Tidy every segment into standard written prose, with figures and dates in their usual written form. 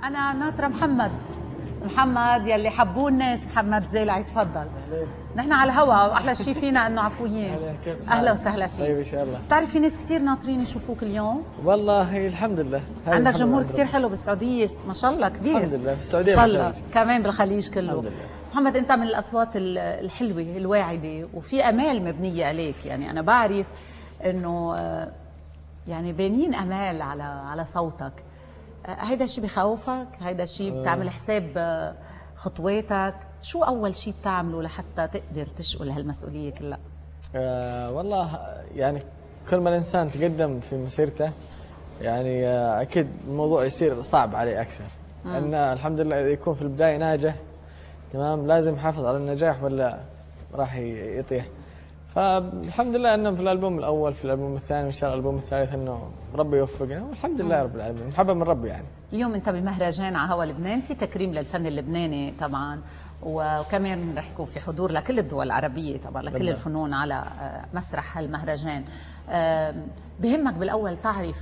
أنا ناطرة محمد يلي حبوه الناس، محمد زيلعي، تفضل. نحن على الهوا وأحلى شيء فينا إنه عفويين. أهلا وسهلا فيك. طيب إن شاء الله. بتعرف في ناس كثير ناطرين يشوفوك اليوم؟ والله الحمد لله. عندك جمهور كثير حلو بالسعودية، ما شاء الله كبير. الحمد لله، في السعودية ما شاء الله، كمان بالخليج كله. الحمد لله. محمد، أنت من الأصوات الحلوة الواعدة وفي أمال مبنية عليك، يعني أنا بعرف إنه يعني بانين أمال على صوتك. هيدا الشيء بخوفك؟ هيدا الشيء بتعمل حساب خطواتك؟ شو أول شيء بتعمله لحتى تقدر تشغل هالمسؤولية كلها؟ والله يعني كل ما الإنسان تقدم في مسيرته يعني أكيد الموضوع يصير صعب عليه أكثر. لأن الحمد لله إذا يكون في البداية ناجح تمام لازم يحافظ على النجاح ولا راح يطيح. فالحمد لله انه في الالبوم الاول، في الالبوم الثاني، وان شاء الله الالبوم الثالث انه ربي يوفقنا، والحمد لله رب العالمين، محبه من ربي يعني. اليوم انت بمهرجان على هوا لبنان، في تكريم للفن اللبناني طبعا، وكمان رح يكون في حضور لكل الدول العربيه طبعا، لكل الفنون على مسرح هالمهرجان. بهمك بالاول تعرف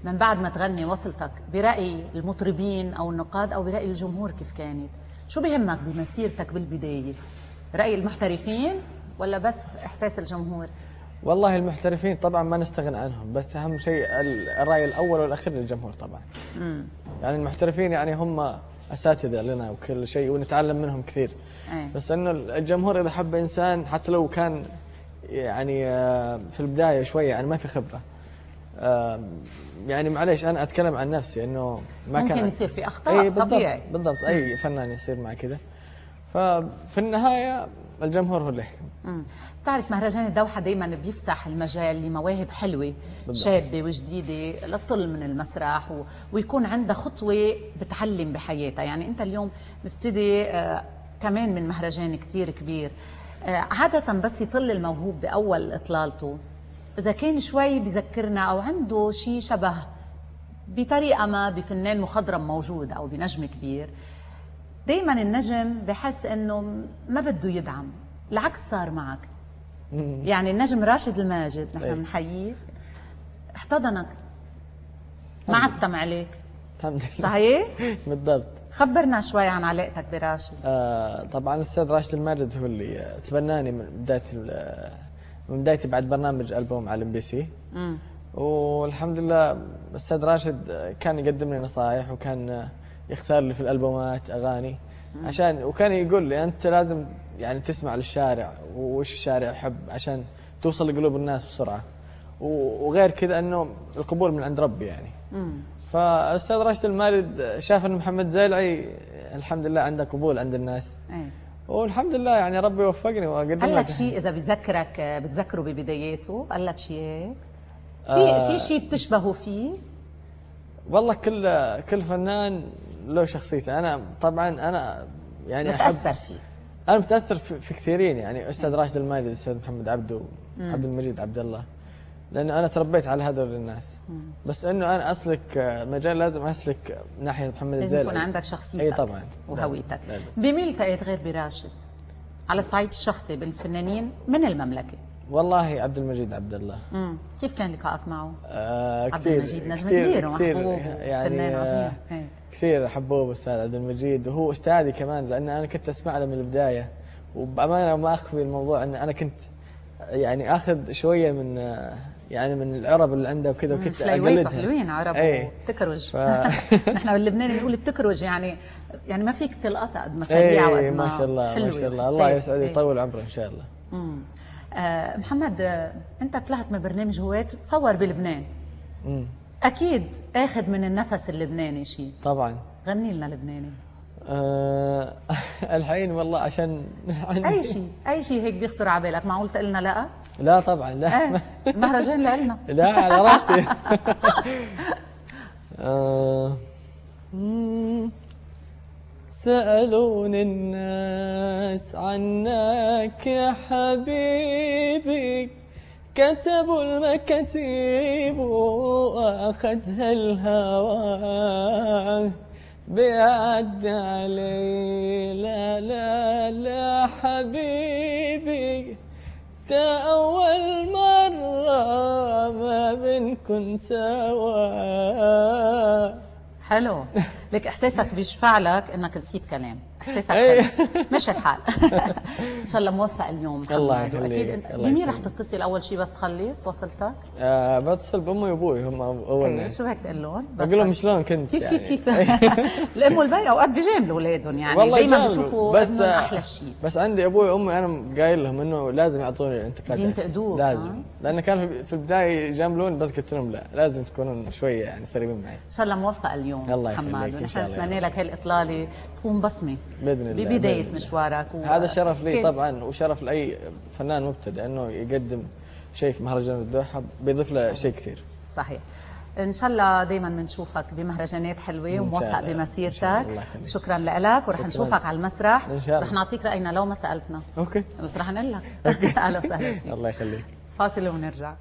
من بعد ما تغني وصلتك براي المطربين او النقاد او براي الجمهور كيف كانت؟ شو بهمك بمسيرتك بالبدايه؟ راي المحترفين ولا بس احساس الجمهور؟ والله المحترفين طبعا ما نستغنى عنهم، بس اهم شيء الراي الاول والاخير للجمهور طبعا. يعني المحترفين يعني هم اساتذه لنا وكل شيء ونتعلم منهم كثير. بس انه الجمهور اذا حب انسان حتى لو كان يعني في البدايه شويه يعني ما في خبره، يعني معليش انا اتكلم عن نفسي انه ما ممكن كان يصير في اخطاء طبيعي. بالضبط اي فنان يصير مع كذا. ففي النهايه الجمهور هو اللي يحكم. بتعرف مهرجان الدوحة دايما بيفسح المجال لمواهب حلوة شابة وجديدة لتطل من المسرح ويكون عندها خطوة بتعلم بحياتها. يعني أنت اليوم مبتدي كمان من مهرجان كتير كبير. عادة بس يطل الموهوب بأول إطلالته إذا كان شوي بذكرنا أو عنده شيء شبه بطريقة ما بفنان مخضرم موجود أو بنجم كبير، دايما النجم بحس انه ما بده يدعم. العكس صار معك. يعني النجم راشد الماجد نحن بنحييه احتضنك، ما عتم عليك. الحمد لله. صحيح؟ بالضبط. خبرنا شوي عن علاقتك براشد. طبعا الاستاذ راشد الماجد هو اللي تبناني من بدايتي بعد برنامج البوم على الMBC. والحمد لله الاستاذ راشد كان يقدم لي نصائح وكان يختار لي في الالبومات اغاني عشان، وكان يقول لي انت لازم يعني تسمع للشارع وش الشارع يحب عشان توصل لقلوب الناس بسرعه، وغير كذا انه القبول من عند ربي يعني. فالاستاذ راشد الماجد شاف ان محمد زيلعي الحمد لله عنده قبول عند الناس. والحمد لله يعني ربي وفقني وقدم. قال لك شيء اذا بتذكره ببداياته؟ قال لك شيء هيك؟ في شيء بتشبهه فيه؟ والله كل فنان له شخصيته. انا طبعا انا يعني متاثر فيه. انا متاثر في كثيرين، يعني استاذ راشد الماجد، استاذ محمد عبده، عبد المجيد عبد الله، لانه انا تربيت على هذول الناس. بس انه انا اسلك مجال لازم اسلك ناحيه محمد الزيلعي، لازم يكون عندك شخصيتك. اي طبعا وهويتك. بميل تقيت غير براشد على الصعيد الشخصي بالفنانين من المملكه؟ والله عبد المجيد عبد الله. كيف كان لقائك معه؟ عبد المجيد نجم كبير ومحبوب يعني فنان عظيم. كثير حبوب استاذ عبد المجيد، وهو استاذي كمان لان انا كنت اسمع له من البدايه. وبامانه ما اخفي الموضوع ان انا كنت يعني اخذ شويه من يعني من العرب اللي عنده وكذا، وكنت اقلدها. حلوين عرب بتكروج. نحن باللبناني بنقول بتكروج، يعني ما فيك تلقطها قد ما سريعه وقد ما ما شاء الله ما شاء الله. الله يسعده ويطول عمره ان شاء الله. محمد، انت طلعت من برنامج هواة تصور بلبنان. اكيد اخذ من النفس اللبناني شيء. طبعا. غني لنا لبناني. الحين والله عشان اي شيء هيك بيخطر على بالك. معقول تقول لنا لا؟ لا طبعا لا. المهرجان لنا. لا على راسي. سألوني الناس عنك يا حبيبي، كتبوا المكاتيب وأخذها الهوى، بيعد علي لا لا لا حبيبي، تا أول مرة ما بنكن سوا. حلو. لك احساسك بيشفع لك انك نسيت كلام، احساسك إيه. حلو مش الحال. ان شاء الله موفق اليوم الله محمد. يخليك. واكيد انت الله بمين رح يسلمك. تتصل اول شيء بس تخلص وصلتك؟ بتصل بامي وابوي هم اول ايه ناس. شو بدك تقول لهم؟ بس بقول لهم شلون كنت كيف يعني. كيف الام والبي اوقات بيجاملوا اولادهم يعني والله دائما جاملوا، بيشوفوا بس انهم احلى شيء. بس عندي ابوي وامي انا قايل لهم انه لازم يعطوني الانتقادات، ينتقدوك، لازم، لان كان في البدايه يجاملون بس قلت لهم لا لازم تكونون شويه يعني سليمين معي. ان شاء الله موفق اليوم الله يخليك، محمد، إن ونحن شاء الله. نتمنى لك هالاطلاله تكون بصمه باذن الله ببدايه بإذن الله. مشوارك هذا شرف لي أكيد. طبعا وشرف لاي فنان مبتدئ انه يقدم شيء في مهرجان الدوحه بيضيف له شيء كثير. صحيح. ان شاء الله دائما بنشوفك بمهرجانات حلوه إن وموفق شاء الله. بمسيرتك. إن شاء الله. الله يخليك. شكرا لك، ورح شكراً. نشوفك على المسرح. إن شاء الله. رح نعطيك راينا لو ما سالتنا، اوكي. بس رح نقول لك. اهلا وسهلا فيك. الله يخليك. فاصل ونرجع.